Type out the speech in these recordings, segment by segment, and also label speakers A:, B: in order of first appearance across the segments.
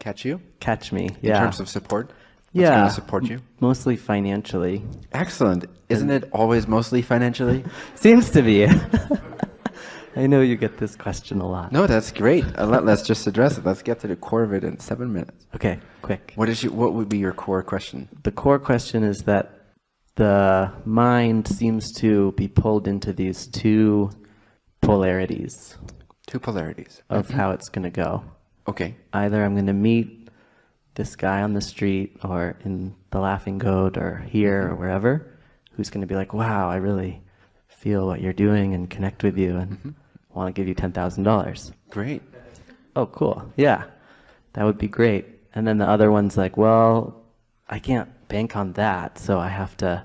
A: catch you?
B: Catch me,
A: In
B: yeah.
A: terms of support? What's going to support you?
B: Mostly financially.
A: Excellent. Isn't it always mostly financially?
B: Seems to be. I know you get this question a lot.
A: No, that's great. Let's just address it. Let's get to the core of it in 7 minutes.
B: Okay, quick.
A: What would be your core question?
B: The core question is that the mind seems to be pulled into these two polarities.
A: Two polarities.
B: Of how it's going to go.
A: Okay.
B: Either I'm going to meet this guy on the street or in the Laughing Goat or here or wherever, who's going to be like, wow, I really feel what you're doing and connect with you and want to give you $10,000.
A: Great.
B: Oh, cool. Yeah, that would be great. And then the other one's like, well, I can't bank on that, so I have to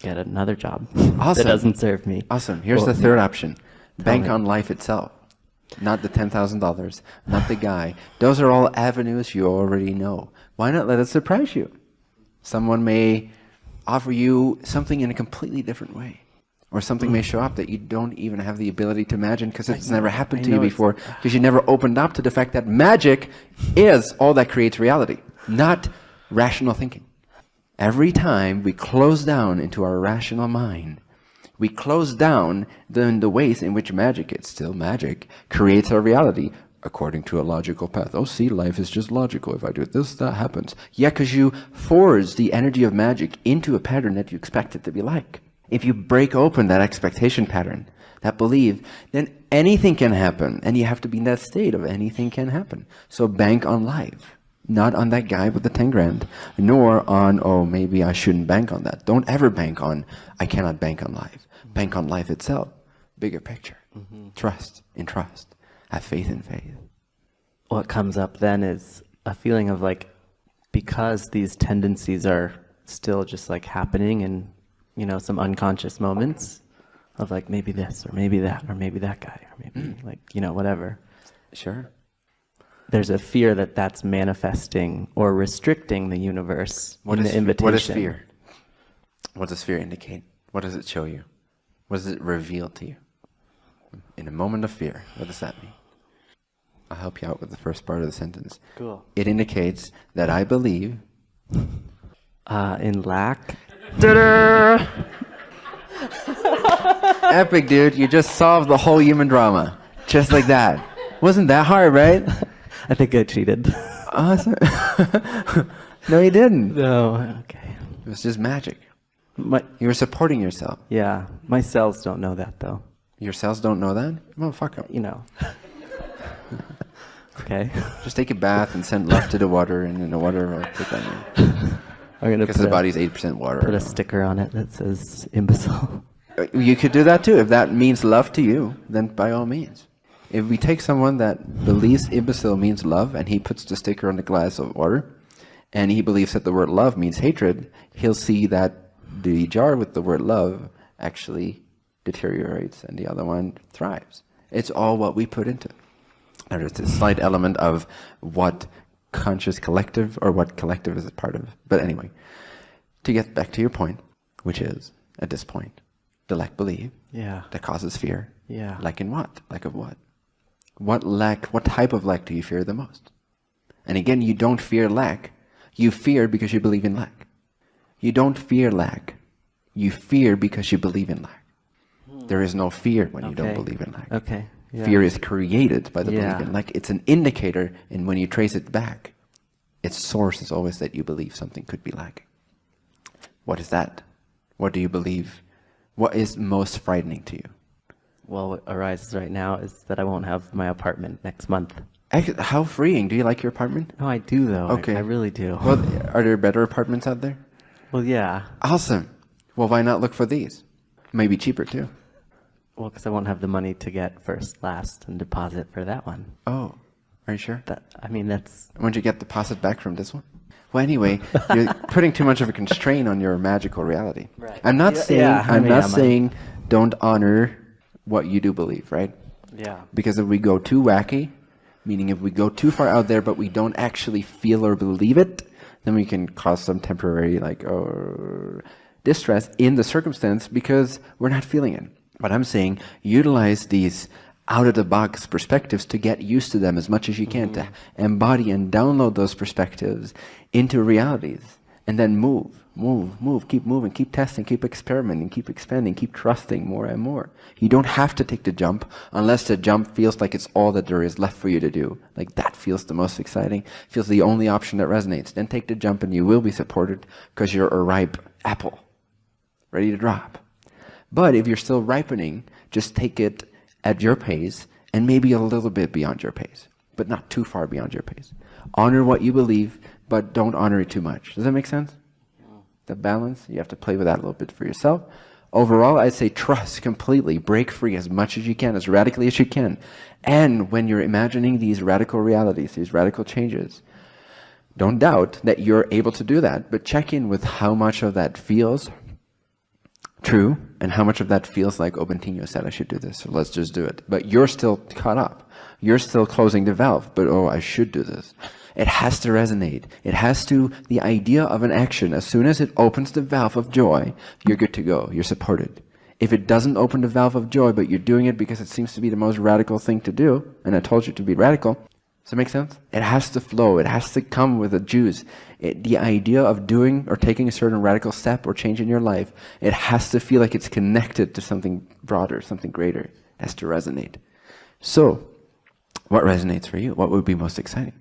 B: get another job that doesn't serve me.
A: Awesome. Here's the third option. Bank on life itself. Not the $10,000, not the guy. Those are all avenues you already know. Why not let it surprise you? Someone may offer you something in a completely different way. Or something may show up that you don't even have the ability to imagine because it's never happened to you before, because you never opened up to the fact that magic is all that creates reality, not rational thinking. Every time we close down into our rational mind, we close down the ways in which magic, it's still magic, creates our reality according to a logical path. Oh, see, life is just logical. If I do this, that happens. Yeah, because you force the energy of magic into a pattern that you expect it to be like. If you break open that expectation pattern, that belief, then anything can happen. And you have to be in that state of anything can happen. So bank on life. Not on that guy with the 10 grand, nor on, oh, maybe I shouldn't bank on that. Don't ever bank on, I cannot bank on life. Bank on life itself. Bigger picture. Trust in trust. Have faith in faith.
B: What comes up then is a feeling of like, because these tendencies are still just like happening in, you know, some unconscious moments of like maybe this or maybe that or maybe that guy or maybe like, you know, whatever.
A: Sure.
B: There's a fear that that's manifesting or restricting the universe in the invitation.
A: What is fear? What does fear indicate? What does it show you? What does it reveal to you? In a moment of fear, what does that mean? I'll help you out with the first part of the sentence.
B: Cool.
A: It indicates that I believe
B: in lack.
A: Epic, dude. You just solved the whole human drama. Just like that. Wasn't that hard, right?
B: I think I cheated.
A: Awesome. No, you didn't.
B: No, okay.
A: It was just magic.
B: You
A: were supporting yourself.
B: Yeah. My cells don't know that, though.
A: Your cells don't know that? Well, fuck them.
B: You know. Okay.
A: Just take a bath and send love to the water, and then the water will put that in.
B: I'm gonna
A: because the body's 8% water.
B: Put a sticker on it that says imbecile.
A: You could do that too. If that means love to you, then by all means. If we take someone that believes imbecile means love, and he puts the sticker on the glass of water, and he believes that the word love means hatred, he'll see that the jar with the word love actually deteriorates and the other one thrives. It's all what we put into it. There's a slight element of what conscious collective or what collective is a part of. But anyway, to get back to your point, which is, at this point, the lack belief that causes fear.
B: Yeah.
A: Lack in what? Lack of what? What type of lack do you fear the most? And again, you don't fear lack. You fear because you believe in lack. You don't fear lack. You fear because you believe in lack. There is no fear when you don't believe in lack.
B: Okay. Yeah.
A: Fear is created by the belief in lack. It's an indicator, and when you trace it back, its source is always that you believe something could be lacking. What is that? What do you believe? What is most frightening to you?
B: Well, what arises right now is that I won't have my apartment next month.
A: How freeing. Do you like your apartment?
B: No, I do, though.
A: Okay.
B: I really do.
A: Well, are there better apartments out there?
B: Well, yeah.
A: Awesome. Well, why not look for these? Maybe cheaper, too.
B: Well, because I won't have the money to get first, last, and deposit for that one.
A: Oh, are you sure?
B: That's...
A: Won't you get deposit back from this one? Well, anyway, you're putting too much of a constraint on your magical reality.
B: Right.
A: I'm not saying don't honor what you do believe, right?
B: Yeah.
A: Because if we go too wacky, meaning if we go too far out there but we don't actually feel or believe it, then we can cause some temporary distress in the circumstance because we're not feeling it. But I'm saying utilize these out-of-the-box perspectives to get used to them as much as you can, to embody and download those perspectives into realities, and then move, keep moving, keep testing, keep experimenting, keep expanding, keep trusting more and more. You don't have to take the jump unless the jump feels like it's all that there is left for you to do. Like that feels the most exciting, feels the only option that resonates. Then take the jump and you will be supported because you're a ripe apple, ready to drop. But if you're still ripening, just take it at your pace and maybe a little bit beyond your pace, but not too far beyond your pace. Honor what you believe, but don't honor it too much. Does that make sense? The balance, you have to play with that a little bit for yourself. Overall, I'd say trust completely, break free as much as you can, as radically as you can. And when you're imagining these radical realities, these radical changes, don't doubt that you're able to do that, but check in with how much of that feels true and how much of that feels like, oh, Bentinho said I should do this, so let's just do it. But you're still caught up. You're still closing the valve, but oh, I should do this. It has to resonate. It has to, the idea of an action, as soon as it opens the valve of joy, you're good to go. You're supported. If it doesn't open the valve of joy, but you're doing it because it seems to be the most radical thing to do, and I told you to be radical, does that make sense? It has to flow. It has to come with a juice. The idea of doing or taking a certain radical step or change in your life, it has to feel like it's connected to something broader, something greater. It has to resonate. So, what resonates for you? What would be most exciting?